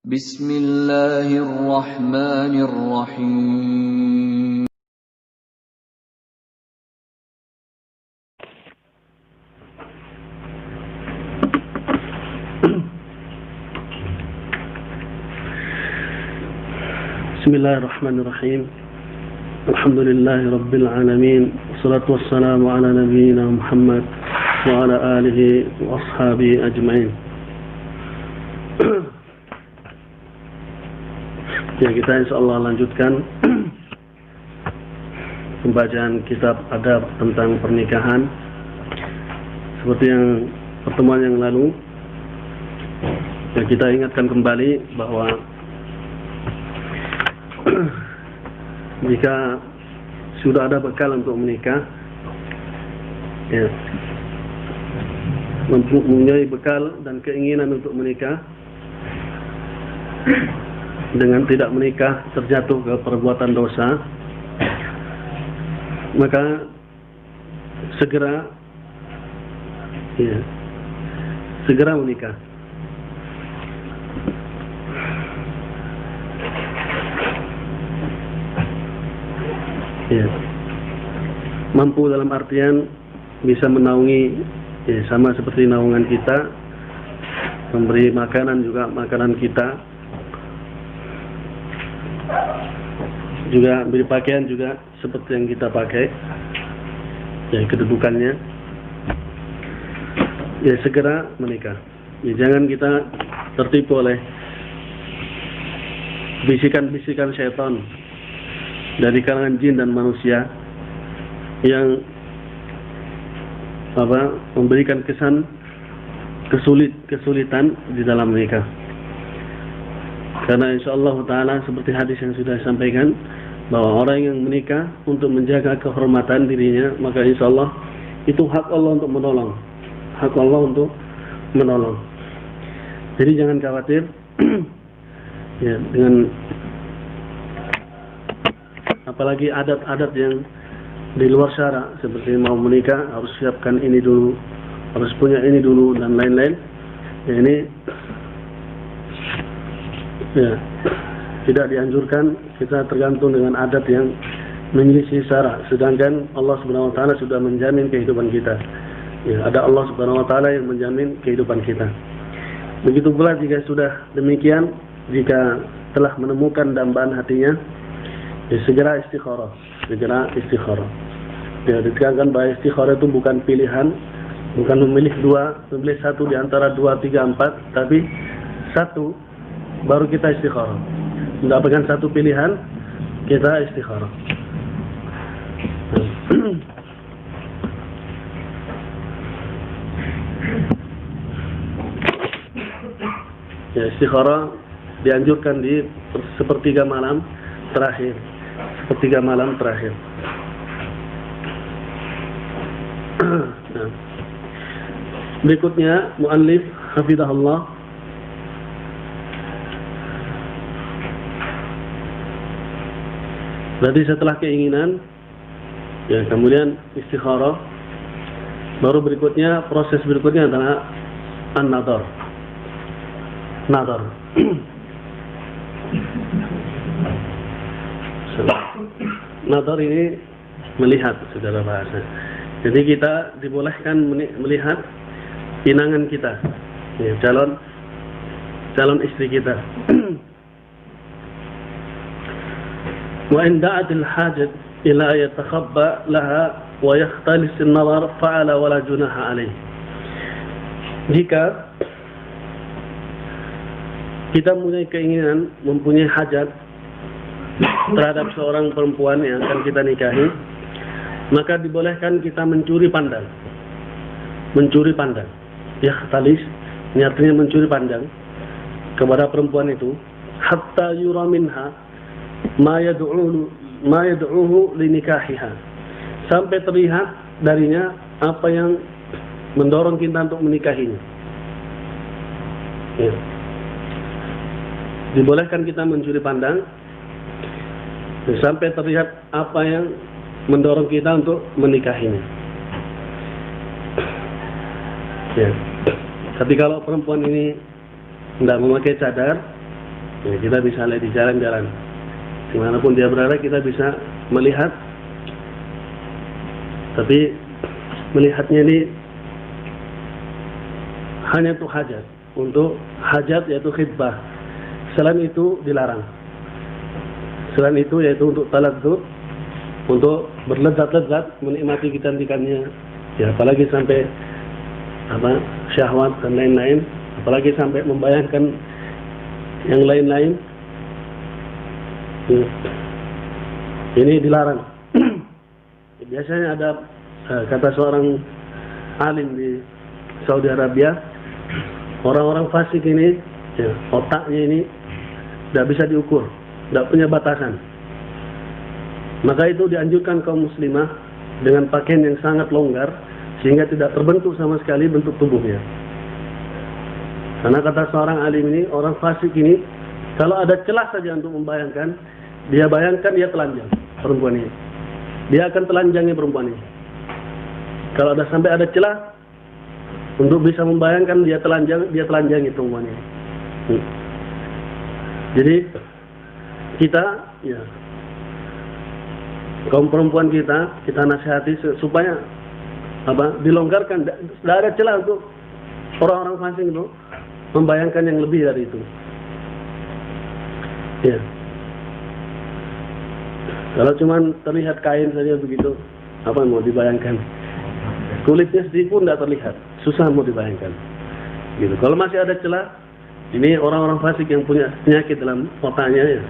Bismillahirrahmanirrahim. Bismillahirrahmanirrahim. Alhamdulillahi Rabbil Alamin. Wassalatu wassalamu ala nabiyyina Muhammad wa ala alihi wa ashabihi ajma'in. Ya, kita insyaAllah lanjutkan pembacaan kitab adab tentang pernikahan. Seperti yang pertemuan yang lalu, ya, kita ingatkan kembali bahwa jika sudah ada bekal untuk menikah, ya, mempunyai bekal dan keinginan untuk menikah, dengan tidak menikah terjatuh ke perbuatan dosa, maka segera menikah. Ya. Mampu dalam artian bisa menaungi, ya, sama seperti naungan kita, memberi makanan juga makanan kita, juga beri pakaian juga seperti yang kita pakai, ya, kedudukannya. Ya, segera menikah. Ya, jangan kita tertipu oleh bisikan-bisikan syaitan dari kalangan jin dan manusia yang memberikan kesan kesulitan di dalam menikah. Karena insyaallah ta'ala seperti hadis yang sudah disampaikan, bahwa orang yang menikah untuk menjaga kehormatan dirinya, maka insyaallah itu hak Allah untuk menolong. Hak Allah untuk menolong. Jadi jangan khawatir ya, dengan apalagi adat-adat yang di luar syara, seperti mau menikah harus siapkan ini dulu, harus punya ini dulu, dan lain-lain. Ya, ini ya, tidak dianjurkan. Kita tergantung dengan adat yang menyelisih syara, sedangkan Allah Subhanahu wa taala sudah menjamin kehidupan kita. Ya, ada Allah Subhanahu wa taala yang menjamin kehidupan kita. Begitu pula jika sudah demikian, jika telah menemukan dambaan hatinya, ya, segera istikharah. Ya, ditekankan bahwa istikharah itu bukan pilihan, bukan memilih satu di antara 2, 3, 4, tapi satu baru kita istikharah. Mendapatkan satu pilihan, kita istikharah. Ya, istikharah dianjurkan di sepertiga malam terakhir. Nah, berikutnya muallif hafizahullah berarti setelah keinginan, ya, kemudian istikharah, baru berikutnya, proses berikutnya adalah an-nadar. Nadar ini melihat, saudara bahasa. Jadi kita dibolehkan melihat pinangan kita, ya, calon istri kita. Wa in da'atil hajat ila yatakhabba laha wa yakhtalis an-nazar fa'ala wala junaha alaih. Jika kita mempunyai hajat terhadap seorang perempuan yang akan kita nikahi, maka dibolehkan kita mencuri pandang. Yakhtalis, artinya mencuri pandang kepada perempuan itu, hatta yura minha ma yad'uhu li nikahiha, sampai terlihat darinya apa yang mendorong kita untuk menikahinya. Ya. Dibolehkan kita mencuri pandang sampai terlihat apa yang mendorong kita untuk menikahinya. Ya. Tapi kalau perempuan ini tidak memakai cadar, Ya, kita bisa lihat di jalan-jalan, dimanapun dia berada kita bisa melihat. Tapi melihatnya ini hanya untuk hajat yaitu khidbah. Selain itu dilarang. Selain itu yaitu untuk taladzud, untuk berlezat-lezat menikmati kecantikannya. Ya, apalagi sampai syahwat dan lain-lain, apalagi sampai membayangkan yang lain-lain. Ya. Ini dilarang. Biasanya ada kata seorang alim di Saudi Arabia, orang-orang fasik ini, ya, otaknya ini tidak bisa diukur, tidak punya batasan. Maka itu dianjurkan kaum muslimah dengan pakaian yang sangat longgar sehingga tidak terbentuk sama sekali bentuk tubuhnya. Karena kata seorang alim ini, orang fasik ini kalau ada celah saja untuk membayangkan, dia bayangkan dia telanjang perempuan ini. Dia akan telanjangi perempuan ini. Kalau sampai ada celah untuk bisa membayangkan dia telanjangi perempuan ini. Jadi kita, ya, kaum perempuan kita nasihati supaya dilonggarkan, tidak ada celah untuk orang-orang fasik itu membayangkan yang lebih dari itu. Ya. Kalau cuma terlihat kain saja begitu, apa mau dibayangkan? Kulitnya sedikit pun tidak terlihat, susah mau dibayangkan. Gitu. Kalau masih ada celah, ini orang-orang fasik yang punya penyakit dalam otaknya, ya,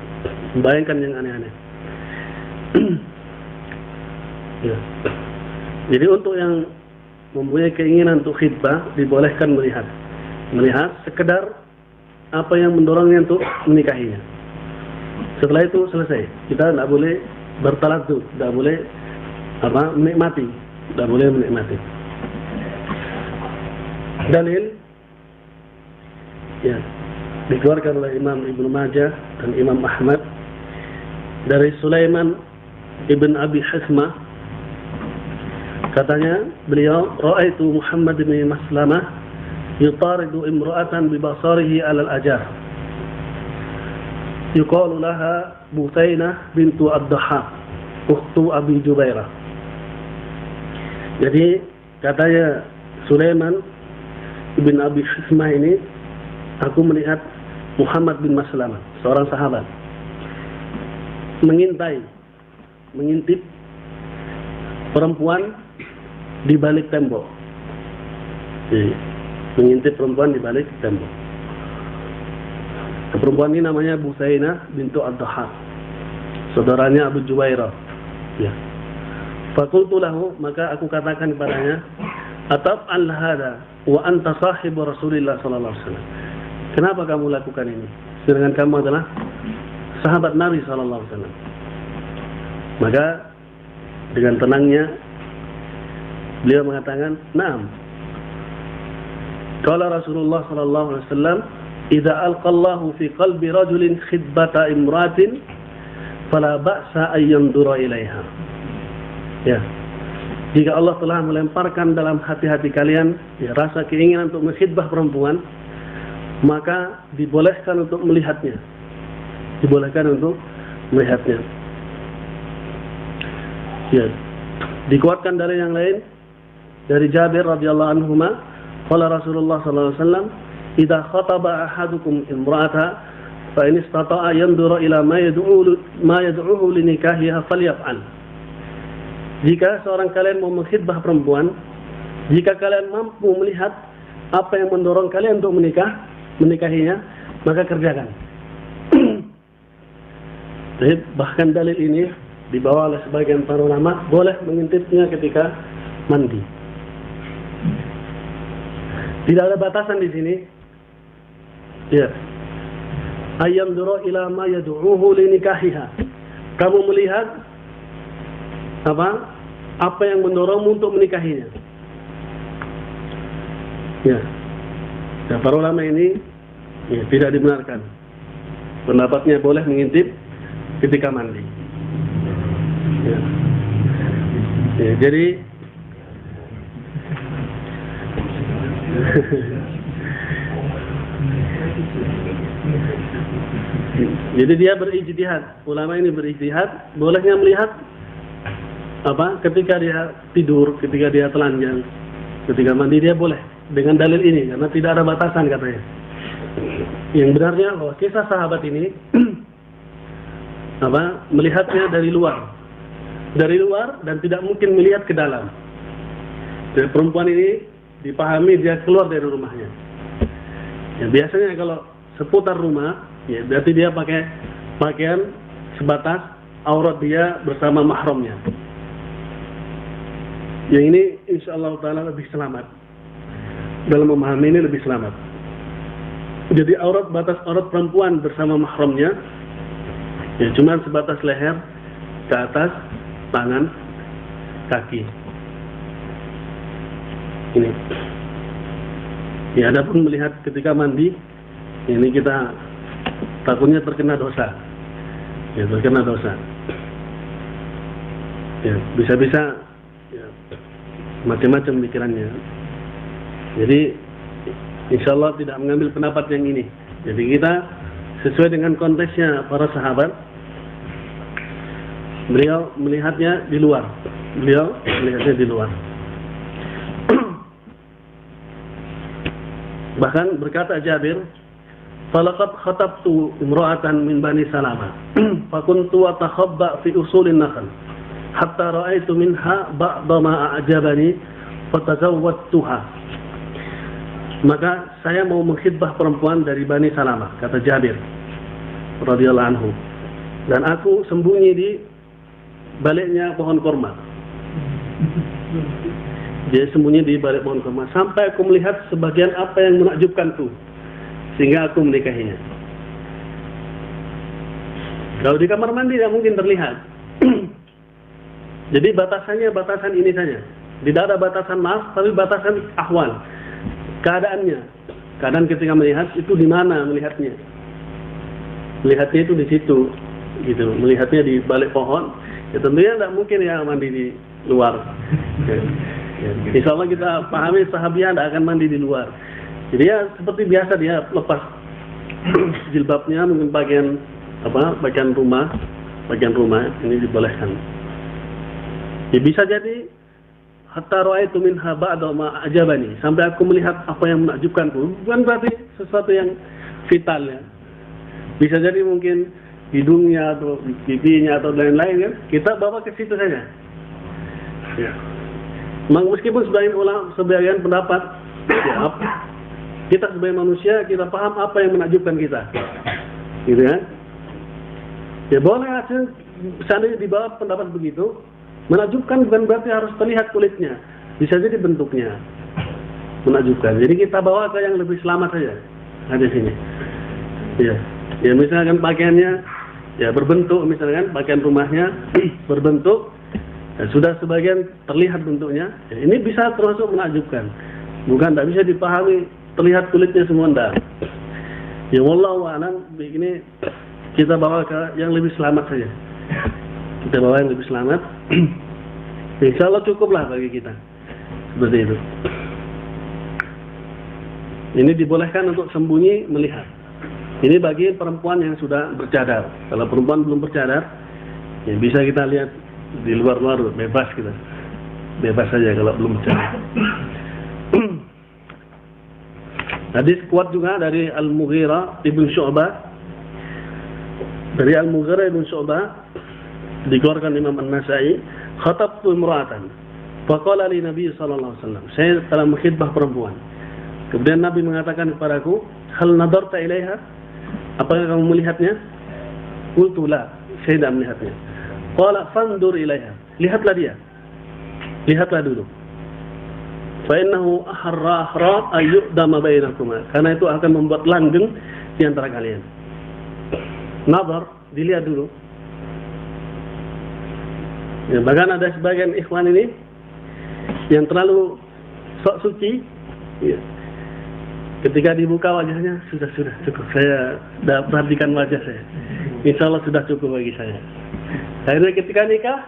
membayangkan yang aneh-aneh. Ya. Jadi untuk yang mempunyai keinginan untuk khidbah dibolehkan melihat sekedar apa yang mendorongnya untuk menikahinya. Setelah itu selesai, kita tidak boleh bertaladzud, tidak boleh menikmati, tidak boleh menikmati. Dalil, ya, dikeluarkan oleh Imam Ibnu Majah dan Imam Ahmad dari Sulaiman ibn Abi Hasmah, katanya beliau, ra'aitu Muhammad bin Maslamah yutaridu imra'atan bibasarihi alal ajar yuqalu laha Butainah bintu Ad-Dahhak ukhtu Abi Jubairah. Jadi katanya Sulaiman ibn Abi Hasmah ini, aku melihat Muhammad bin Maslamah, seorang sahabat, mengintip perempuan di balik tembok. Jadi, mengintip perempuan di balik tembok. Perempuan ini namanya Butainah bintu Ad-Dahhak, saudaranya Abu Jubairah. Ya. Fakultu lahu, maka aku katakan kepadanya, ataf'al hada wa anta sahibu Rasulillah sallallahu alaihi wasallam. Kenapa kamu lakukan ini? Sedangkan kamu adalah sahabat Nabi sallallahu alaihi wasallam. Maka dengan tenangnya beliau mengatakan, "Na'am." Qala Rasulullah sallallahu alaihi wasallam, "Idza alqallahu fi qalbi rajulin khidbata imratin fala ba'sa ay yanzura ilaiha." Ya. Jika Allah telah melemparkan dalam hati-hati kalian, ya, rasa keinginan untuk mengkhidbah perempuan, maka dibolehkan untuk melihatnya. Dibolehkan untuk melihatnya. Ya. Dikuatkan dari yang lain, dari Jabir radhiyallahu anhu, qala Rasulullah sallallahu alaihi wasallam, "Idza khataba ahadukum imra'ata fa in istata'a yanzura ila ma yad'uhu li nikahiha falyaf'al." Jika seorang kalian mau mengkhidbah perempuan, jika kalian mampu melihat apa yang mendorong kalian untuk menikahinya, maka kerjakan. Jadi bahkan dalil ini dibawa oleh sebagian para ulama, boleh mengintipnya ketika mandi. Tidak ada batasan di sini. Ya. Ayam duru ila ma yad'uhu li nikahiha. Kamu melihat apa yang mendorongmu untuk menikahinya. Ya. Dan para ulama ini, ya, tidak dibenarkan. Pendapatnya boleh mengintip ketika mandi. Ya. Ya, jadi Jadi dia berijtihad, ulama ini berijtihad, bolehnya melihat ketika dia tidur, ketika dia telanjang, ketika mandi dia boleh dengan dalil ini karena tidak ada batasan katanya. Yang benarnya bahwa kisah sahabat ini melihatnya dari luar dan tidak mungkin melihat ke dalam. Jadi perempuan ini dipahami dia keluar dari rumahnya. Ya, biasanya kalau seputar rumah, ya berarti dia pakai pakaian sebatas aurat dia bersama mahramnya. Yang ini insyaallah taala lebih selamat. Dalam memahami ini lebih selamat. Jadi batas aurat perempuan bersama mahramnya ya cuma sebatas leher ke atas, tangan, kaki. Ini. Ya, adapun melihat ketika mandi, ini kita takutnya terkena dosa. Ya, terkena dosa. Ya, bisa-bisa ya, macam-macam pikirannya. Jadi, insya Allah tidak mengambil pendapat yang ini. Jadi kita sesuai dengan konteksnya para sahabat, beliau melihatnya di luar. Bahkan berkata Jabir, "Falaqad khatabtu imra'atan min Bani Salamah, fakuntu atakhabba fi usulin nakhl, hatta ra'aitu minha ba'da ma a'jabani, fatazawwadtuha." Maka saya mau mengkhidbah perempuan dari Bani Salamah, kata Jabir radhiyallahu anhu. Dan aku sembunyi di baliknya pohon kurma. Dia sembunyi di balik pohon kurma sampai aku melihat sebagian apa yang menakjubkanku sehingga aku menikahinya. Kalau di kamar mandi tidak mungkin terlihat. Jadi batasannya batasan ini saja. Tidak ada batasan maaf, tapi batasan ahwal. Keadaannya. Keadaan ketika melihat itu di mana melihatnya. Melihatnya itu di situ, gitu. Melihatnya di balik pohon. Ya tentunya tidak mungkin ya mandi di luar. Insya Allah kita pahami sahabiah tidak akan mandi di luar. Jadi ya seperti biasa dia lepas jilbabnya, mungkin bagian rumah ini dibolehkan. Ya bisa jadi hatta ra'aitu minha ba'da ma a'jabani, sampai aku melihat apa yang menakjubkanku. Bukan berarti sesuatu yang vital ya. Bisa jadi mungkin hidungnya atau pipinya atau lain-lain kan. Kita bawa ke situ saja. Ya. Meskipun sebagian pendapat ya, kita sebagai manusia kita paham apa yang menakjubkan kita, gitu kan? Ya boleh aja seandainya di bawah pendapat begitu. Menakjubkan bukan berarti harus terlihat kulitnya, bisa jadi bentuknya menakjubkan. Jadi kita bawa ke yang lebih selamat saja. Ada sini. Ya misalkan pakaiannya ya berbentuk, misalkan pakaian rumahnya berbentuk. Ya, sudah sebagian terlihat bentuknya, ya, ini bisa termasuk menakjubkan. Bukan, tidak bisa dipahami terlihat kulitnya semua, tidak. Ya wallahu a'lam, ini kita bawa ke yang lebih selamat saja. Kita bawa yang lebih selamat. Insya Allah cukuplah bagi kita. Seperti itu. Ini dibolehkan untuk sembunyi melihat. Ini bagi perempuan yang sudah bercadar. Kalau perempuan belum bercadar, ya bisa kita lihat di luar-luar, bebas kita. Bebas saja kalau belum bercadar. Hadis kuat juga dari Al-Mughirah ibn Syu'bah. Dari Al-Mughirah ibn Syu'bah dikeluarkan Imam An-Nasa'i, khatabtu imra'atan faqala li Nabi sallallahu alaihi wasallam, saya telah mengkhidbah perempuan. Kemudian Nabi mengatakan kepadaku, hal nadarta ilaiha, apakah kamu melihatnya? Qultu la, saya tidak melihatnya. Qala fandur ilaiha, lihatlah dia, lihatlah dulu. Fa innahu ahra ayyudama bainakuma, karena itu akan membuat langgeng di antara kalian. Nazar, dilihat dulu. Ya, bahkan ada sebagian ikhwan ini yang terlalu sok suci, ya. Ketika dibuka wajahnya, sudah cukup, saya sudah perhatikan wajah saya, insya Allah sudah cukup bagi saya. Akhirnya ketika nikah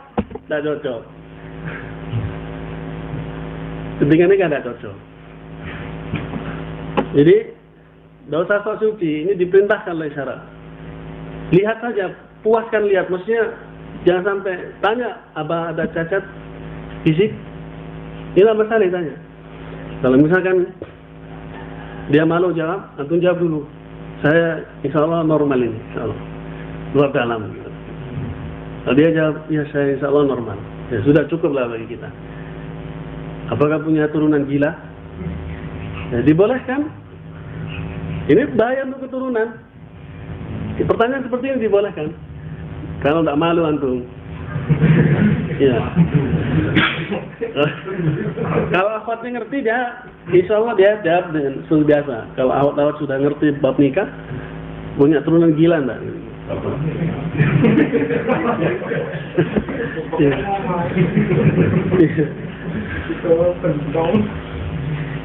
tidak cocok, ketika nikah tidak cocok. Jadi Tidak usah sok suci, ini diperintahkan oleh syara. Lihat saja, puaskan lihat. Maksudnya jangan sampai tanya apa ada cacat fisik. Inilah masalah tanya. Kalau misalkan dia malu jawab, antum jawab dulu. Saya insya Allah normal ini, insya Allah. Luar dalam. Kalau dia jawab, ya saya insya Allah normal. Ya sudah cukuplah bagi kita. Apakah punya turunan gila? Ya, dibolehkan. Ini bahaya untuk keturunan. Pertanyaan seperti ini dibolehkan. Kalau tidak malu antum. Ya. Kalau akhwatnya ngerti dia, insya Allah dia jawab dengan seperti biasa. Kalau akhwat sudah ngerti bab nikah, punya turunan gila enggak?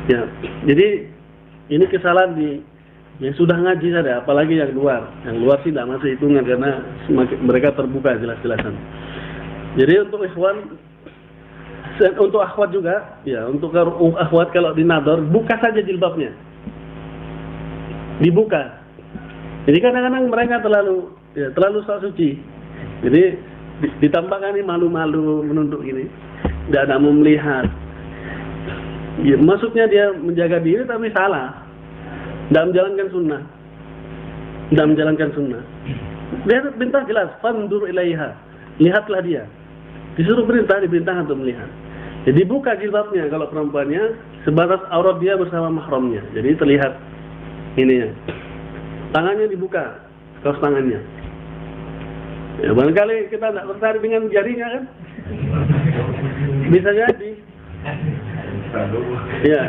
Ya. Jadi ini kesalahan yang sudah ngaji saja, apalagi yang luar. Yang luar sih tidak masuk hitungan karena mereka terbuka jelas-jelasan. Jadi untuk ikhwan, untuk akhwat juga, ya untuk akhwat kalau dinador, buka saja jilbabnya. Dibuka. Jadi kadang-kadang mereka terlalu sok suci. Jadi ditambahkan ini malu-malu menunduk ini. Tidak ada mau melihat. Ya, maksudnya dia menjaga diri tapi salah. Tidak menjalankan sunnah. Tidak menjalankan sunnah. Dia perintah jelas, fandur ilaiha. Lihatlah dia. Disuruh diperintah untuk melihat. Jadi buka jilbabnya kalau perempuannya sebatas aurat dia bersama mahramnya. Jadi terlihat ininya. Tangannya dibuka, kaos tangannya. Ya, barangkali kita tidak tertarik dengan jarinya kan? Bisa jadi. Ya.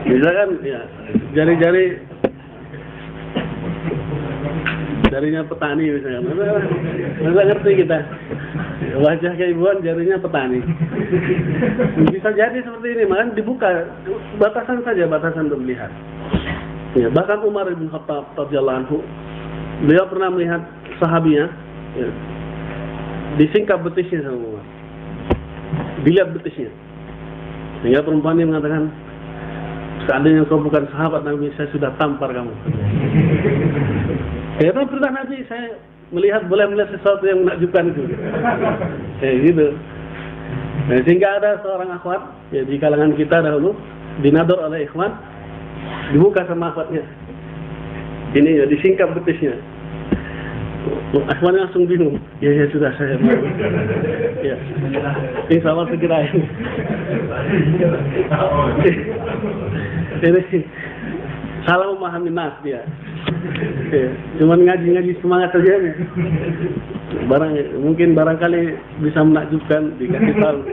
Bisa kan? Ya. Jarinya petani misalnya. Masa ngerti kita? Wajah keibuan jarinya petani. Bisa jadi seperti ini, makanya dibuka batasan saja, batasan untuk melihat. Ya, bahkan Umar bin Khattab radhiyallahu anhu, beliau pernah melihat sahabinya, ya, disingkap betisnya sama Umar. Dilihat betisnya. Sehingga perempuan ini mengatakan, seandainya kau bukan sahabat Nabi, saya sudah tampar kamu. Karena pernah Nabi, saya boleh melihat sesuatu yang menakjubkan itu. Gitu. Nah, sehingga ada seorang akhwat, ya, di kalangan kita dahulu, dinador oleh ikhwan, dibuka sama akhwatnya. Ini ya, disingkap betisnya. Akhwatnya langsung bingung. Ya sudah saya mau. Ya. Insya Allah segera ini. Ini salah memahami nas dia. Ya. Cuman ngaji semangat saja nih. Mungkin barangkali bisa menakjubkan, dikasih tahu.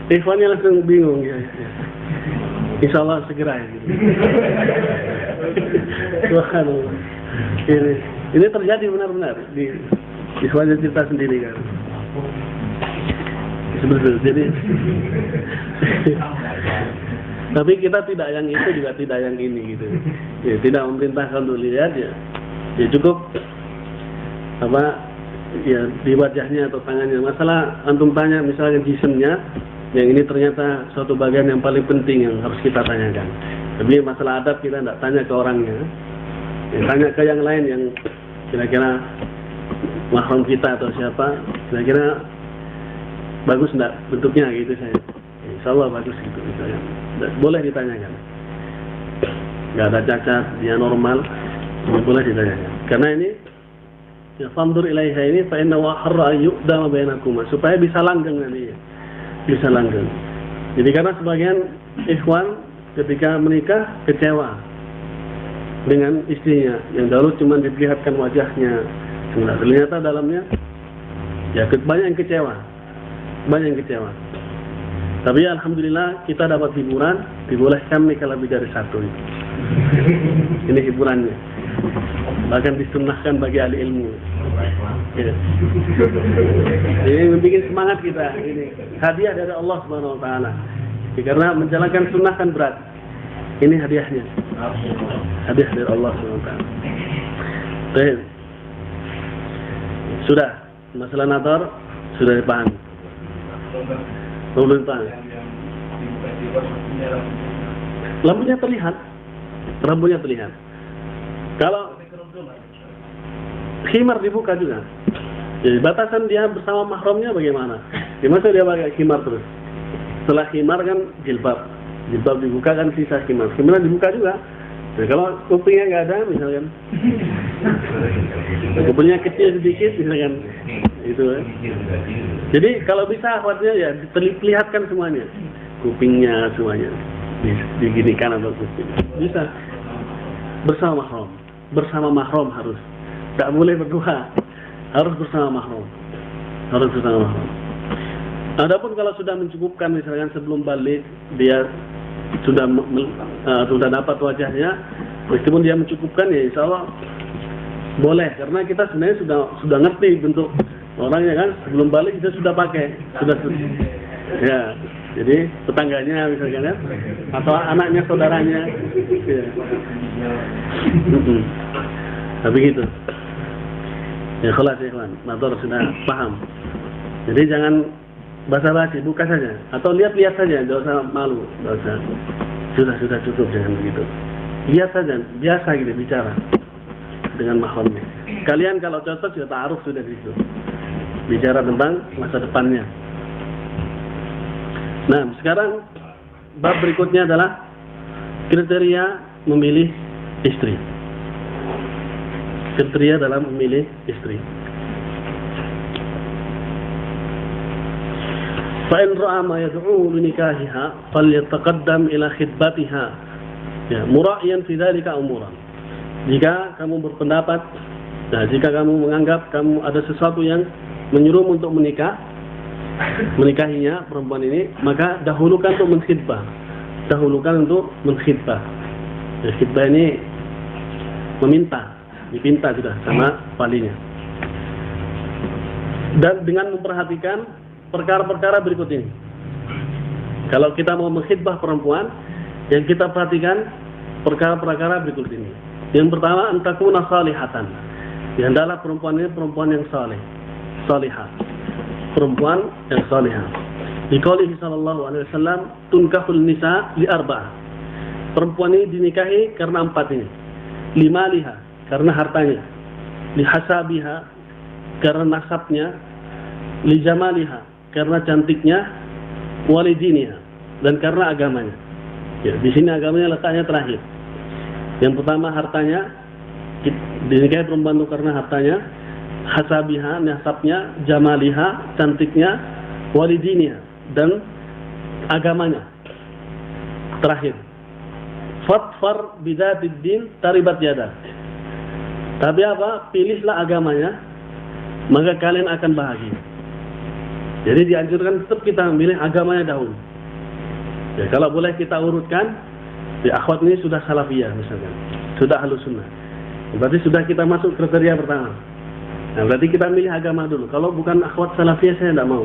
Ikhwannya langsung bingung ya. Insya Allah segera ya. Subhanallah. Ini terjadi benar-benar di Ikhwannya cerita sendiri kan. Sebetulnya. Jadi tapi kita tidak yang itu juga tidak yang ini gitu. Ya, tidak memerintahkan untuk lihat ya. Ya cukup ya di wajahnya atau tangannya. Masalah antum tanya misalnya jisimnya, yang ini ternyata suatu bagian yang paling penting yang harus kita tanyakan. Tapi masalah adab kita tidak tanya ke orangnya. Ya, tanya ke yang lain yang kira-kira mahram kita atau siapa, kira-kira bagus enggak bentuknya gitu saya. Insya Allah bagus gitu misalnya. Boleh ditanyakan. Enggak ada cacat, dia normal, boleh ditanyakan. Karena ini ya fandur ilaiha ini fa inna wa harra yu'dama bainakuma, supaya bisa langgeng nanti. Bisa langgeng. Jadi karena sebagian ikhwan ketika menikah kecewa dengan istrinya yang dahulu cuma diperlihatkan wajahnya, ternyata dalamnya ya banyak yang kecewa. Tapi ya, alhamdulillah kita dapat hiburan, dibolehkan nikah lebih dari satu itu. Ini hiburannya. Bahkan disunnahkan bagi ahli ilmu. Ya. Ini membuat semangat kita. Ini hadiah dari Allah Subhanahu Wa Taala. Karena menjalankan sunnah kan berat. Ini hadiahnya. Hadiah dari Allah Subhanahu Wa Taala. Baik. Sudah masalah nazar sudah dipahami. Belum paham. Lampunya terlihat. rambutnya terlihat. Kalau khimar dibuka juga. Jadi batasan dia bersama mahramnya bagaimana? Ya, masa dia pakai khimar terus? Setelah khimar kan jilbab dibuka kan sisa khimar. Khimar dibuka juga. Nah, kalau kupingnya nggak ada misalkan, kupingnya kecil sedikit misalkan, itu. Jadi kalau bisa akhwatnya ya terlihatkan semuanya, kupingnya semuanya, diginikan atau kuping. Bisa bersama mahram harus. Tak boleh berdua, harus bersama mahram. Adapun kalau sudah mencukupkan misalkan sebelum balik dia sudah dapat wajahnya, meskipun dia mencukupkan ya insya Allah boleh, karena kita sebenarnya sudah ngerti bentuk orangnya kan, sebelum balik kita sudah pakai, ya, jadi tetangganya misalkan ya, atau anaknya saudaranya, ya. Tapi gitu. Ya khalas ya kawan, motor sudah paham. Jadi jangan basa-basi, buka saja atau lihat-lihat saja, enggak usah malu, enggak usah. Sudah cukup, jangan begitu. Lihat saja, biasa gitu bicara dengan mahramnya. Kalian kalau cocok sudah ta'aruf sudah di situ. Bicara tentang masa depannya. Nah, sekarang bab berikutnya adalah kriteria memilih istri. Kriteria dalam memilih istri. Fa'in ra'a ma yad'u li nikahiha falyataqaddam ila khidbatiha. Ya, mura'iyan fi dzalika umuran. Jika kamu berpendapat, jika kamu menganggap kamu ada sesuatu yang menyuruh untuk menikahinya perempuan ini, maka dahulukan untuk menkhidbah. Ya, khidbah ini dipinta sudah sama walinya. Dan dengan memperhatikan perkara-perkara berikut ini. Kalau kita mau menkhidbah perempuan, yang kita perhatikan perkara-perkara berikut ini. Yang pertama, antakuna salihatan. Yang adalah perempuan ini perempuan yang salihah. Perempuan yang salihah. Diqaulihi sallallahu alaihi wasallam, tunkahul nisa li arba'ah. Perempuan ini dinikahi karena 4 ini. Limaliha, karena hartanya. Lihasabiha, karena nasabnya. Lijamaliha, karena cantiknya. Walidiniha, dan karena agamanya. Ya, di sini agamanya letaknya terakhir. Yang pertama hartanya, dinikahi perempuan itu karena hartanya. Hasabiha, nasabnya. Jamaliha, cantiknya. Walidiniha, dan agamanya. Terakhir, fatfar bidzatid din taribat yadak. Tapi apa? Pilihlah agamanya, maka kalian akan bahagia. Jadi dianjurkan tetap kita memilih agamanya dahulu. Ya, kalau boleh kita urutkan, di akhwat ini sudah salafiyah misalkan, sudah ahlus sunnah. Berarti sudah kita masuk kriteria pertama. Nah, berarti kita milih agama dulu. Kalau bukan akhwat salafiyah saya tidak mau.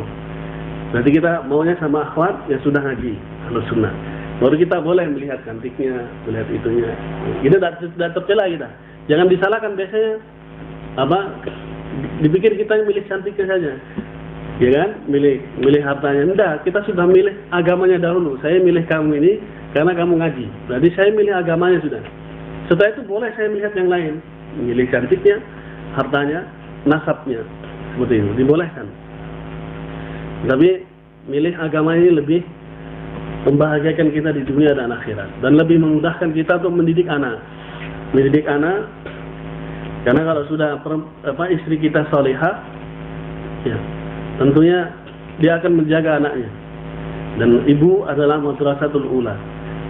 Berarti kita maunya sama akhwat yang sudah ngaji ahlus sunnah. Baru kita boleh melihat cantiknya, melihat itunya. Kita tidak tercela kita. Jangan disalahkan biasanya dipikir kita milih cantiknya saja. Ya kan? Milih hartanya. Enggak, kita sudah milih agamanya dahulu. Saya milih kamu ini karena kamu ngaji. Berarti saya milih agamanya sudah. Setelah itu boleh saya melihat yang lain. Milih cantiknya, hartanya, nasabnya. Seperti itu, dibolehkan. Tapi milih agama ini lebih membahagiakan kita di dunia dan akhirat, dan lebih memudahkan kita untuk mendidik anak. Karena kalau sudah istri kita salihah, ya, tentunya dia akan menjaga anaknya. Dan ibu adalah madrasatul ula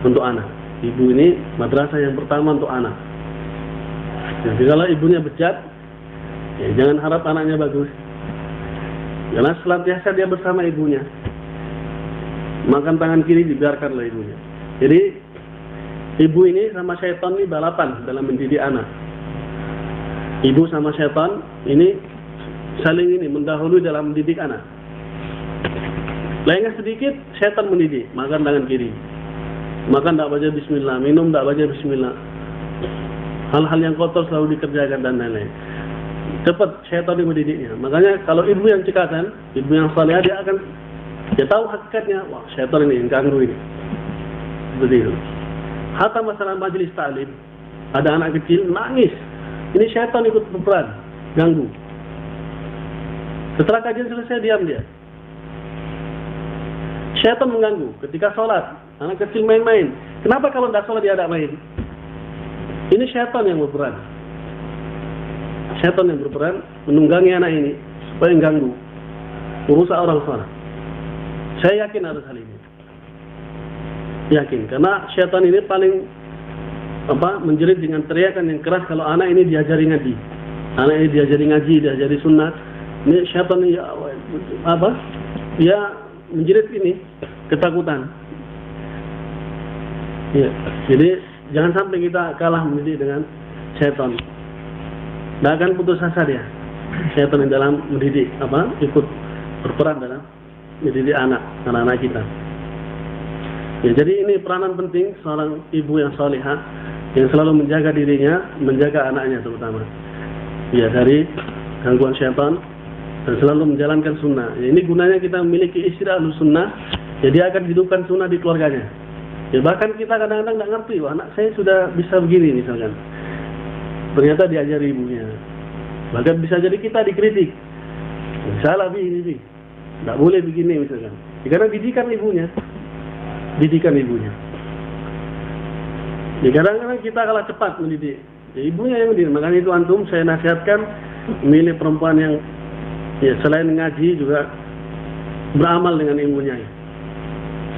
untuk anak. Ibu ini madrasah yang pertama untuk anak. Jadi kalau ibunya bejat, ya jangan harap anaknya bagus. Karena senantiasa dia bersama ibunya. Makan tangan kiri dibiarkan oleh ibunya. Jadi ibu ini sama syaitan ini balapan dalam mendidik anak. Ibu sama syaitan ini saling mendahului dalam mendidik anak. Lengah sedikit, syaitan mendidik. Makan tangan kiri. Makan tak baca bismillah. Minum tak baca bismillah. Hal-hal yang kotor selalu dikerjakan dan lain-lain. Cepat syaitan yang mendidiknya. Makanya kalau ibu yang cekatan, ibu yang saleh, dia tahu hakikatnya. Wah, syaitan ini yang ganggu ini. Seperti itu. Hatta masalah majelis ta'lim, ada anak kecil nangis. Ini syaitan ikut berperan, ganggu. Setelah kajian selesai, diam dia. Syaitan mengganggu. Ketika sholat, anak kecil main-main. Kenapa kalau tidak sholat dia ada main? Ini syaitan yang berperan. Syaitan yang berperan menunggangi anak ini supaya mengganggu, merusak orang sholat. Saya yakin ada hal ini. Yakin, karena syaitan ini paling menjerit dengan teriakan yang keras kalau anak ini diajari ngaji. Anak ini diajari ngaji, diajari sunnah. Ini syaitan ini dia menjerit ini ketakutan. Ya, jadi jangan sampai kita kalah mendidik dengan syaitan. Tidak akan putus asa dia. Syaitan yang dalam mendidik ikut berperan dalam mendidik anak-anak kita. Ya, jadi ini peranan penting seorang ibu yang salihah yang selalu menjaga dirinya, menjaga anaknya terutama. Ya, dari gangguan syaitan dan selalu menjalankan sunnah. Ya, ini gunanya kita memiliki istri ahlus sunnah, jadi akan hidupkan sunnah di keluarganya. Ya, bahkan kita kadang-kadang tidak ngerti, wah anak saya sudah bisa begini misalkan. Ternyata diajari ibunya. Bahkan bisa jadi kita dikritik. Salah ini, tidak boleh begini misalkan. Ya, karena didikan ibunya. Didikan ibunya. Ya, kadang-kadang kita kalah cepat mendidik. Ya, ibunya yang mendidik. Makanya itu antum saya nasihatkan memilih perempuan yang ya selain ngaji juga beramal dengan ilmunya.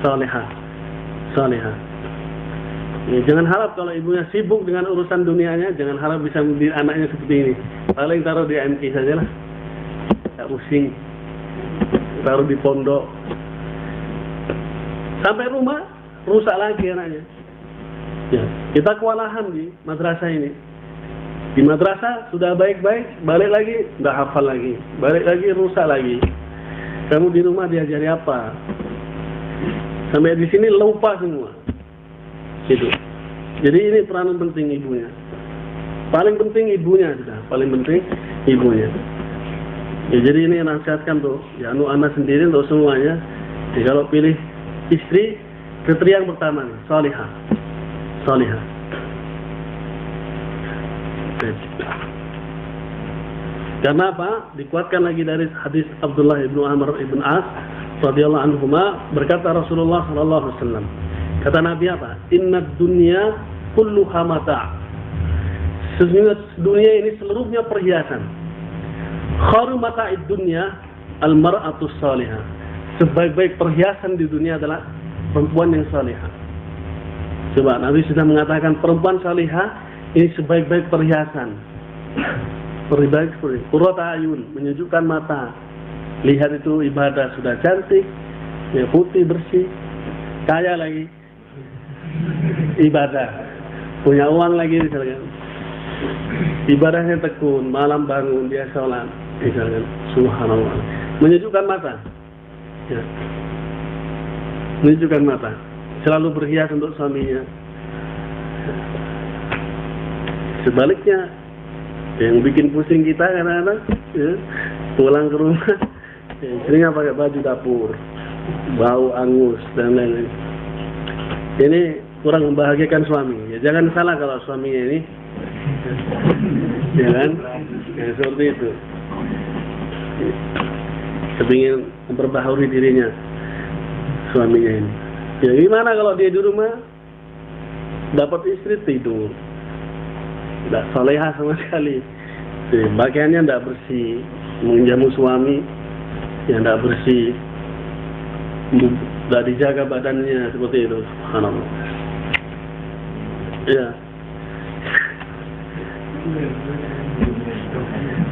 Salihah. Salihah. Ya, jangan harap kalau ibunya sibuk dengan urusan dunianya, jangan harap bisa mendidik anaknya seperti ini. Paling taruh di MK sajalah. Tak pusing. Taruh di pondok. Sampai rumah rusak lagi anaknya. Ya, kita kewalahan di madrasah ini. Di madrasah sudah baik-baik, balik lagi nggak hafal lagi, balik lagi rusak lagi. Kamu di rumah diajari apa? Sampai di sini lupa semua. Gitu. Jadi ini peranan penting ibunya. Paling penting ibunya sudah, paling penting ibunya. Ya, jadi ini nasihatkan tuh, ya anak sendiri untuk semuanya. Jadi kalau pilih istri, kriteria yang pertama nih, salihah. Salihah. Karena apa? Dikuatkan lagi dari hadis Abdullah ibnu Amr ibn As radhiyallahu anhuma, berkata Rasulullah sallallahu alaihi wasallam. Kata Nabi apa? Inna dunya kulluha mata'. Sesungguhnya dunia ini seluruhnya perhiasan. Khairu mata'id dunya al-mar'atu salihah. Sebaik-baik perhiasan di dunia adalah perempuan yang salihah. Coba Nabi sudah mengatakan perempuan salihah ini sebaik-baik perhiasan. Perbaik qurrata ayun, menyejukkan mata. Lihat itu ibadah sudah cantik, ya putih bersih, kaya lagi. Ibadah, punya uang lagi misalkan. Ibadahnya tekun, malam bangun dia sholat, misalkan. Subhanallah. Menyejukkan mata. Ya. Menunjukkan mata, selalu berhias untuk suaminya. Sebaliknya, yang bikin pusing kita kadang-kadang, ya, pulang ke rumah, ya, seringnya pakai baju dapur, bau angus dan lain-lain. Ini kurang membahagiakan suami. Ya, jangan salah kalau suaminya ini, ya kan, ya, seperti itu. Kepingin memperbaharui dirinya suaminya ini. Ya gimana kalau dia di rumah dapat istri tidur, tidak salehah sama sekali, pakaiannya tidak bersih, menjamu suami yang tidak bersih, tidak dijaga badannya seperti itu. Subhanallah. Ya.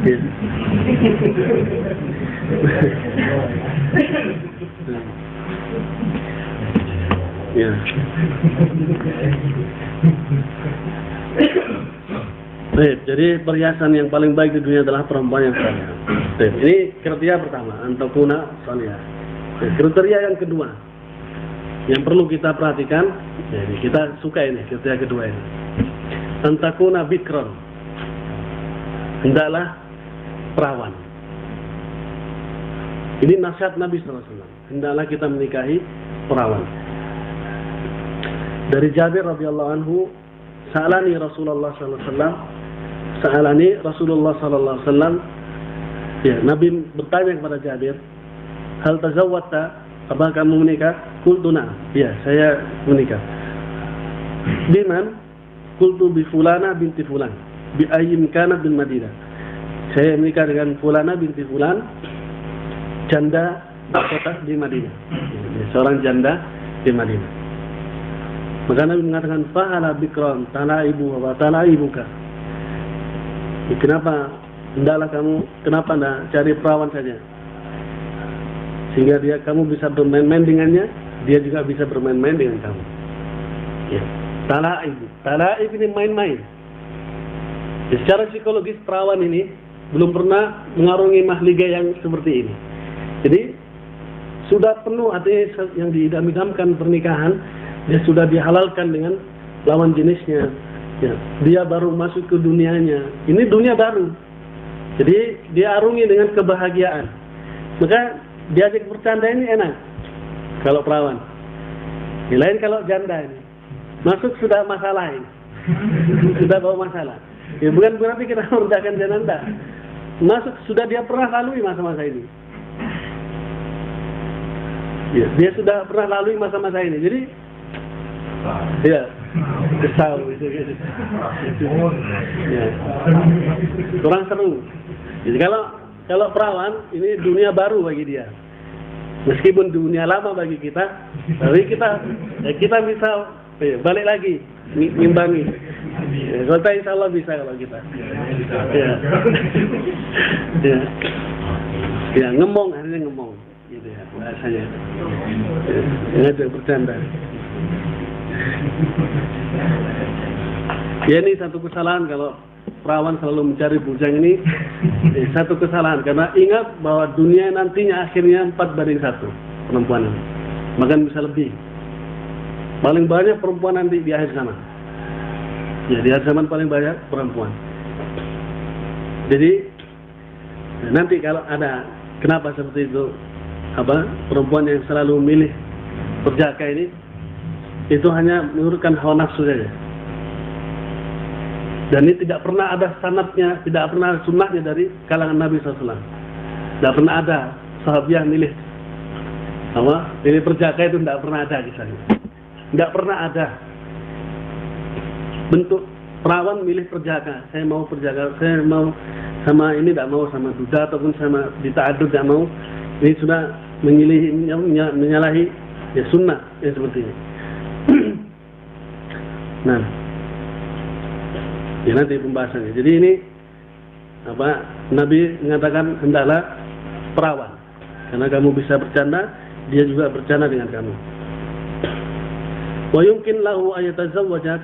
Ya. Ya. Baik, jadi perhiasan yang paling baik di dunia adalah perempuan yang salihah. Ini kriteria pertama, antakuna salihah. Kriteria yang kedua yang perlu kita perhatikan, jadi kita suka ini kriteria kedua ini. Antakuna bikron, hendaklah perawan. Ini nasihat Nabi SAW. Hendaklah kita menikahi perawan. Dari Jabir radhiyallahu anhu, sa'alani Rasulullah sallallahu alaihi wasallam, sa'alani Rasulullah sallallahu alaihi wasallam. Ya, Nabi bertanya kepada Jabir, hal tazawwadta, apakah kamu menikah? Qultu na'am. Ya, saya menikah. Biman? Qultu bi fulana binti fulan, bi ayyin kanat bil Madinah. Saya menikah dengan fulana binti fulan, janda kota di Madinah. Ya, seorang janda di Madinah. Maka Nabi mengatakan, fahala bikran talaibu wa talaibuka. Kenapa hendaklah kamu, kenapa tidak cari perawan saja, sehingga kamu bisa bermain-main dengannya, dia juga bisa bermain-main dengan kamu. Ya. Talaib ini main-main. Ya, secara psikologis perawan ini belum pernah mengarungi mahliga yang seperti ini. Jadi sudah penuh, artinya yang diidam-idamkan pernikahan, dia sudah dihalalkan dengan lawan jenisnya. Ya, dia baru masuk ke dunianya. Ini dunia baru. Jadi dia arungi dengan kebahagiaan. Maka diajak bercanda ini enak kalau perawan. Lain kalau janda ini. Masuk sudah masalah ini. Sudah bawa masalah. Ya, bukan berarti kita merendahkan janda. Masuk sudah dia pernah lalui masa-masa ini. Ya, dia sudah pernah lalui masa-masa ini. Jadi ya, kesal gitu. Ya. Kurang seru. Jadi kalau perawan ini dunia baru bagi dia. Meskipun dunia lama bagi kita, tapi kita bisa balik lagi ngimbangi. Ya, kalau insya Allah bisa kalau kita. Ya. Ya. Ya, ngemong, akhirnya ngemong gitu ya bahasanya. Ya, ada bercanda. Ya, ini satu kesalahan kalau perawan selalu mencari bujang ini. Satu kesalahan, karena ingat bahwa dunia nantinya akhirnya 4:1 perempuan, bahkan bisa lebih. Paling banyak perempuan nanti di akhir zaman. Ya, di akhir zaman paling banyak perempuan. Jadi nanti kalau ada, kenapa seperti itu, perempuan yang selalu memilih perjaka ini, itu hanya menurutkan hawa nafsu saja. Dan ini tidak pernah ada sanadnya, tidak pernah ada sunnahnya dari kalangan Nabi SAW. Tidak pernah ada sahabiah milih milih perjaka, itu tidak pernah ada kisahnya. Tidak pernah ada bentuk perawan milih perjaka. Saya mau perjaka, saya mau sama ini, tidak mau sama duda ataupun sama dita'adud, tidak mau. Ini sudah menyalahi ya sunnah yang seperti ini. Nah, ya nanti pembahasannya. Jadi ini Nabi mengatakan hendaklah perawan, karena kamu bisa bercanda, dia juga bercanda dengan kamu. Wa yumkin lahu ayatazawwajat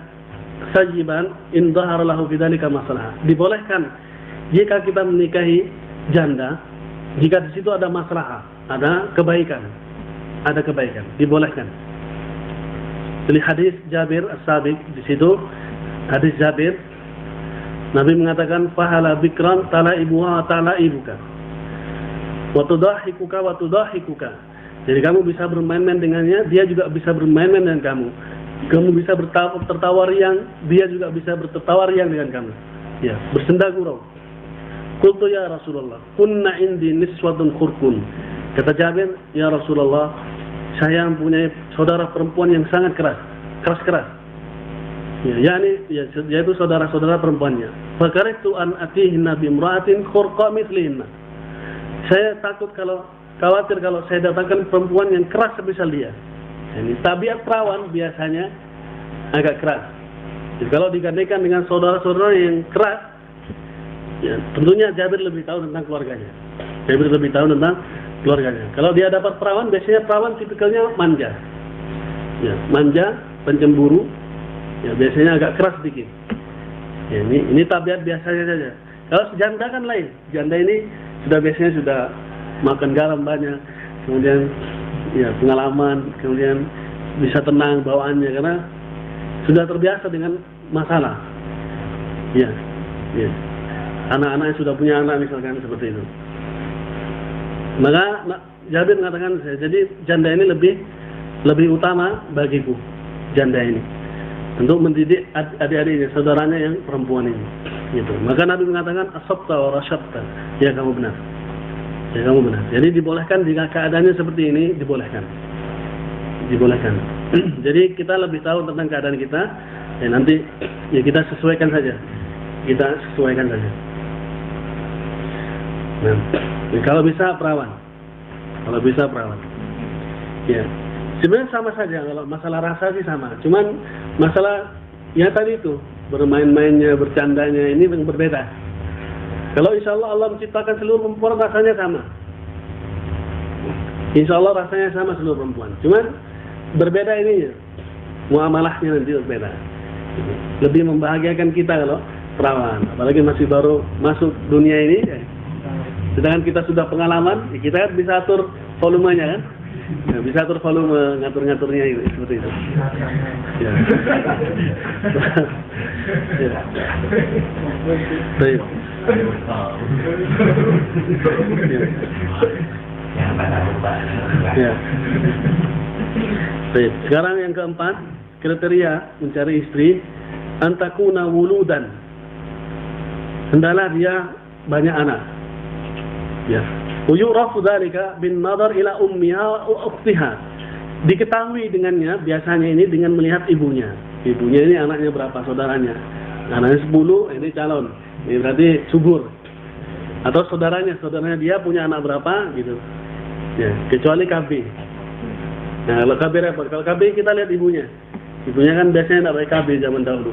sajiban in dhahara lahu bidzalika masalah. Dibolehkan jika kita menikahi janda, jika di situ ada masalah, ada kebaikan, dibolehkan. Dari hadis Jabir as-Sabiq, di situ hadis Jabir, Nabi mengatakan fahala bikran talaibuha talaibuka wa tudahikuka wa tudahikuka. Jadi kamu bisa bermain-main dengannya, dia juga bisa bermain-main dengan kamu. Kamu bisa tertawa riang, dia juga bisa bertertawa riang dengan kamu. Ya, bersenda gurau. Qultu ya Rasulullah, kunna indi niswatun khurqun. Kata Jabir, ya Rasulullah, saya mempunyai saudara perempuan yang sangat keras. Ya, yaitu saudara-saudara perempuannya. Fakaritu an atihinna bimra'atin khurqa mithlihinna. Saya khawatir kalau saya datangkan perempuan yang keras semisal dia. Ini tabiat perawan biasanya agak keras. Jadi kalau digandengkan dengan saudara-saudara yang keras, ya, tentunya Jabir lebih tahu tentang keluarganya. Kalau dia dapat perawan, biasanya perawan tipikalnya manja. Ya, manja, pencemburu. Ya, biasanya agak keras sedikit. Ya, ini tabiat biasanya saja. Kalau janda kan lain. Janda ini biasanya sudah makan garam banyak, kemudian ya pengalaman, kemudian bisa tenang bawaannya karena sudah terbiasa dengan masalah. Ya. Anak-anak yang sudah punya anak misalkan seperti itu. Maka Jabir mengatakan, jadi janda ini lebih utama bagiku, janda ini. untuk mendidik adik-adiknya, saudaranya yang perempuan ini. Gitu. Maka Nabi mengatakan asabta wa rasyadta, ya kamu benar. Ya kamu benar. Jadi dibolehkan jika keadaannya seperti ini, dibolehkan. Jadi kita lebih tahu tentang keadaan kita, ya nanti ya kita sesuaikan saja. Nah, ya kalau bisa perawan. Ya, sebenarnya sama saja kalau masalah rasa sih sama. Cuman masalah ya tadi itu bermain-mainnya, bercandanya ini yang berbeda. Kalau insya Allah Allah menciptakan seluruh perempuan rasanya sama. Insya Allah rasanya sama seluruh perempuan. Cuman berbeda ininya, muamalahnya nanti berbeda. Lebih membahagiakan kita kalau perawan, apalagi masih baru masuk dunia ini. Ya. Sedangkan kita sudah pengalaman, ya kita bisa atur volumenya kan, ya, bisa atur volume, ngatur-ngaturnya itu seperti itu. Ya. Ya. Baik. Ya. Baik. Sekarang yang keempat, kriteria mencari istri, antakuna wuludan. Hendaklah dia banyak anak. Ya. Uyurafu dzalika bin nadar ila ummiha wa ukhtiha. Diketahui dengannya biasanya ini dengan melihat ibunya. Ibunya ini anaknya berapa, saudaranya. Anaknya 10, ini calon. Ini berarti subur. Atau saudaranya dia punya anak berapa gitu. Ya, kecuali KB. Nah, kalau KB repot. Kalau KB kita lihat ibunya. Ibunya kan biasanya tidak pakai KB zaman dahulu.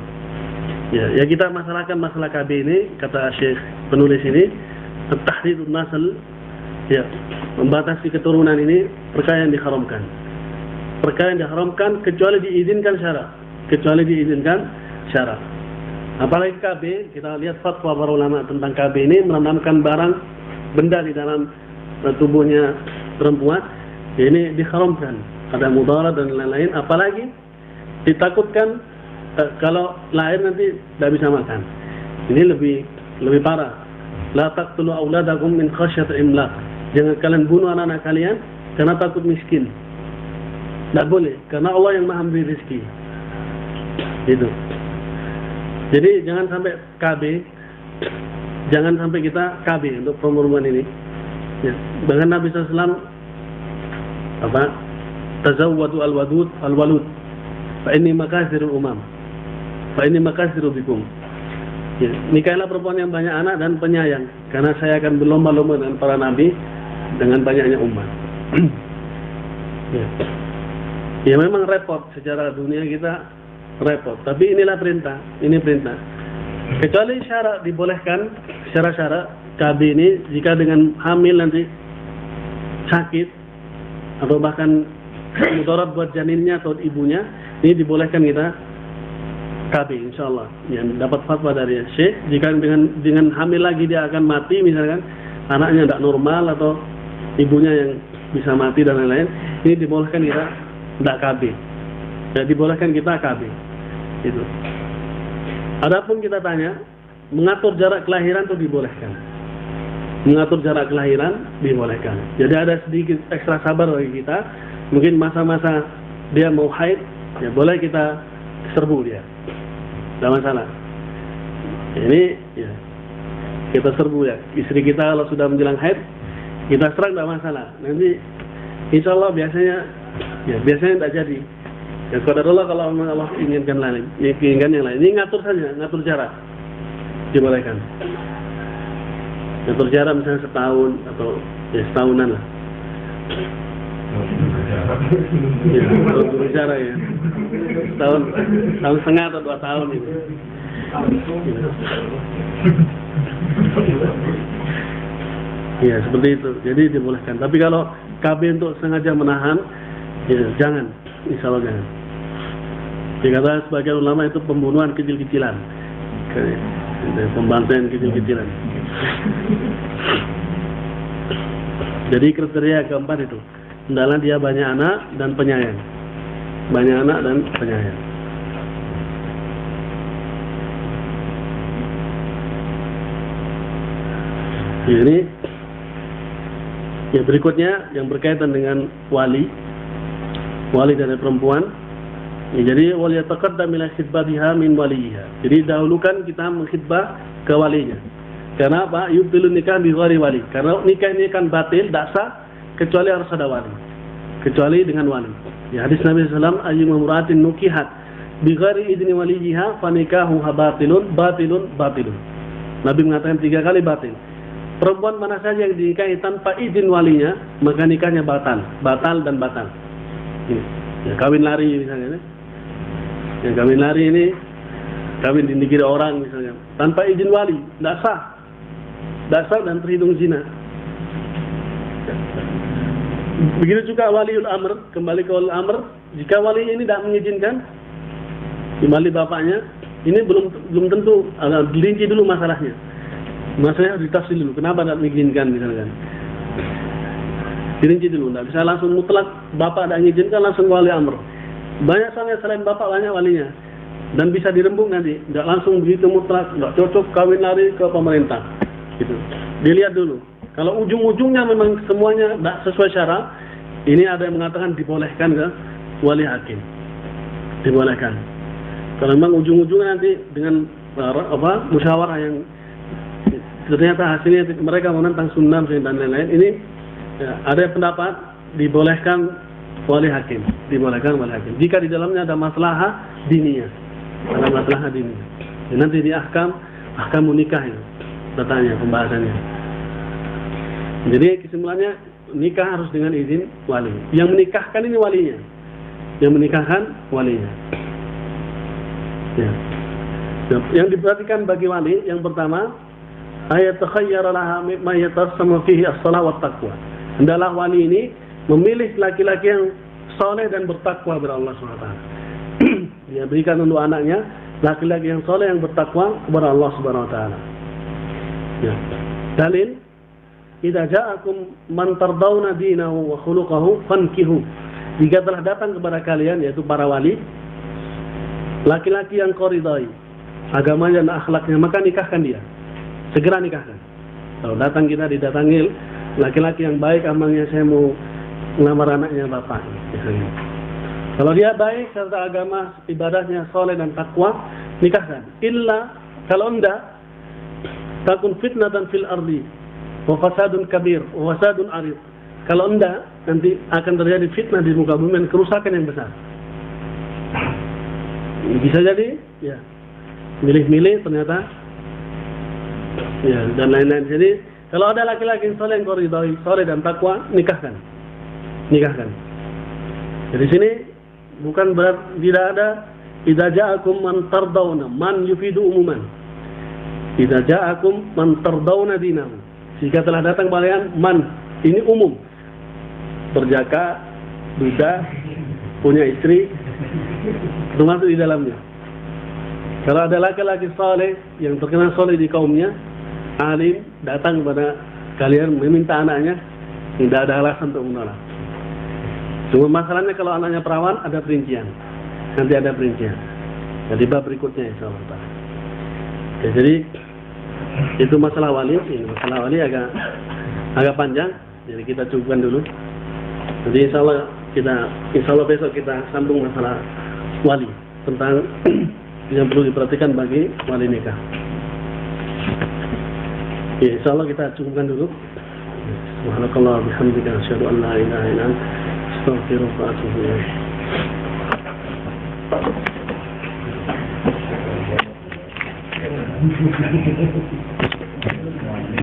Ya kita masalahkan masalah KB ini, kata Syekh penulis ini, tahdidun nasl, ya, membatasi keturunan ini perkara yang diharamkan. Perkara yang diharamkan kecuali diizinkan syarat. Apalagi KB, kita lihat fatwa para ulama tentang KB ini menanamkan benda di dalam tubuhnya perempuan, ya ini diharamkan. Ada mudarat dan lain-lain, apalagi ditakutkan kalau lahir nanti tidak bisa makan. Ini lebih parah. La taqtulu auladakum min khasyati imlaq. Jangan kalian bunuh anak-anak kalian karena takut miskin. Tidak boleh, karena Allah yang Maha memberi rezeki. Itu. Jadi jangan sampai KB, jangan sampai kita KB untuk perempuan ini. Ya. Bahkan Nabi SAW tazawwadu al-walud fa inni makasirul umam fa inni makasiru bikum. Ya, nikahlah perempuan yang banyak anak dan penyayang, karena saya akan berlomba-lomba dengan para nabi dengan banyaknya umat. Ya memang repot secara dunia kita repot, tapi inilah perintah, ini perintah. Kecuali syarat dibolehkan, syarat KB ini jika dengan hamil nanti sakit atau bahkan mudarat buat janinnya atau ibunya, ini dibolehkan kita KB insyaallah. Yang dapat fatwa dari Syekh, jika dengan hamil lagi dia akan mati misalkan, anaknya tidak normal atau ibunya yang bisa mati dan lain-lain, ini dibolehkan kita tidak KB. Ya, dibolehkan kita KB. Itu. Adapun kita tanya, mengatur jarak kelahiran itu dibolehkan. Mengatur jarak kelahiran dibolehkan. Jadi ada sedikit ekstra sabar bagi kita. Mungkin masa-masa dia mau haid, ya boleh kita serbu dia. Tidak masalah. Ini ya kita serbu ya. Istri kita kalau sudah menjelang haid, kita serang tidak masalah. Nanti insya Allah biasanya tidak jadi. Ya qadarullah kalau memang Allah inginkan lain, inginkan yang lain. Ini ngatur saja, ngatur jarak. Dibolehkan. Ngatur jarak misalnya setahun atau ya setahunan lah. Ya, ngatur jarak ya. Setahun setengah atau 2 tahun itu. Ya seperti itu. Jadi dibolehkan. Tapi kalau KB untuk sengaja menahan, ya jangan. Insya Allah jangan. Dikata sebagian ulama itu pembunuhan kecil-kecilan, pembantaian kecil-kecilan. Jadi kriteria keempat itu, hendaklah dia banyak anak dan penyayang. Banyak anak dan penyayang. Ini ya berikutnya yang berkaitan dengan wali dari perempuan. Ya, jadi wal yataqaddam ila khitbatiha min waliha. Jadi dahulukan kita mengkhitbah ke walinya. Karena apa? Yubtilun nikah bi ghairi wali. Karena nikah ini kan batil, tak sah kecuali harus ada wali. Kecuali dengan wali. Ya, hadis Nabi sallallahu alaihi wasallam, ayyuma mura'atin nukihat bi ghairi idni waliha fa nikahuha batilun batilun batilun. Nabi mengatakan 3 kali batil. Perempuan mana saja yang dinikahi tanpa izin walinya, maka nikahnya batal, batal dan batal. Ini. Ya, kawin lari misalnya. Ya, kawin lari ini kawin di negeri orang misalnya, tanpa izin wali, tidak sah. Tidak sah dan terhitung zina. Begitu juga waliul amr, kembali ke waliul amr, jika wali ini tidak mengizinkan, kembali bapaknya, ini belum tentu, dirinci dulu masalahnya. Masalahnya harus ditafsir dulu, kenapa tidak mengizinkan misalkan. Dirinci dulu, tidak bisa langsung mutlak bapak tidak mengizinkan langsung wali amr. Banyak soalnya selain bapak banyak walinya. Dan bisa dirembuk nanti, tidak langsung begitu mutlak, tidak cocok kawin lari ke pemerintah. Gitu. Dilihat dulu. Kalau ujung-ujungnya memang semuanya tidak sesuai syarat, ini ada yang mengatakan dibolehkan ke wali hakim. Dibolehkan. Kalau memang ujung-ujungnya nanti dengan musyawarah yang ternyata hasilnya mereka menentang sunnah dan lain-lain, ini ya, ada pendapat dibolehkan wali hakim, dibolehkan wali hakim. Jika di dalamnya ada maslahah diniyah, ada maslahah diniyah. Ya, nanti di ahkam nikah itu datanya pembahasannya. Jadi kesimpulannya nikah harus dengan izin wali. Yang menikahkan ini walinya, yang menikahkan walinya. Ya. Yang diperhatikan bagi wali yang pertama, ayat takhayyara laha mimma yatasama fihi as-shalah wat taqwa. Hendaklah wali ini memilih laki-laki yang saleh dan bertakwa kepada Allah Subhanahu wa taala. Dia berikan untuk anaknya laki-laki yang saleh yang bertakwa kepada Allah Subhanahu wa taala. Ya. Dalil, idza ja'akum man tardawna dinahu wa khuluquhu fankihu. Jika telah datang kepada kalian, yaitu para wali, laki-laki yang kau ridai agamanya dan akhlaknya, maka nikahkan dia. Segera nikahkan. Kalau datang kita didatangi laki-laki yang baik amalnya, saya mau melamar anaknya bapak. Misalnya. Kalau dia baik serta agama, ibadahnya soleh dan takwa, nikahkan. Illa kalau enggak, takun fitnatan fil ardi wa fasadun kabir wa fasadun arid. Kalau enggak, nanti akan terjadi fitnah di muka bumi dan kerusakan yang besar. Bisa jadi, ya, milih-milih ternyata, ya, dan lain-lain. Jadi kalau ada laki-laki yang soleh, yang ridhoi, soleh dan takwa, nikahkan. Nikahkan. Jadi sini bukan tidak ada idza ja'akum man tardawna, man yufidu umuman. Idza ja'akum man tardawna dinahu. Jika telah datang kalian man, ini umum. Berjaka, duda, punya istri, termasuk di dalamnya. Kalau ada laki-laki saleh yang terkenal saleh di kaumnya, alim, datang kepada kalian meminta anaknya, tidak ada alasan untuk menolak. Cuma masalahnya kalau anaknya perawan, ada perincian. Nanti ada perincian. Jadi bab berikutnya insyaallah. Ya, jadi itu masalah wali. Ini masalah wali agak panjang. Jadi kita cukupkan dulu. Jadi insyaallah besok kita sambung masalah wali, tentang yang perlu diperhatikan bagi wali nikah. Ya, insyaallah kita cukupkan dulu. Subhanakallah bihamdika asyhadu an la ilaha illa anta astaghfiruka wa atubu ilaik.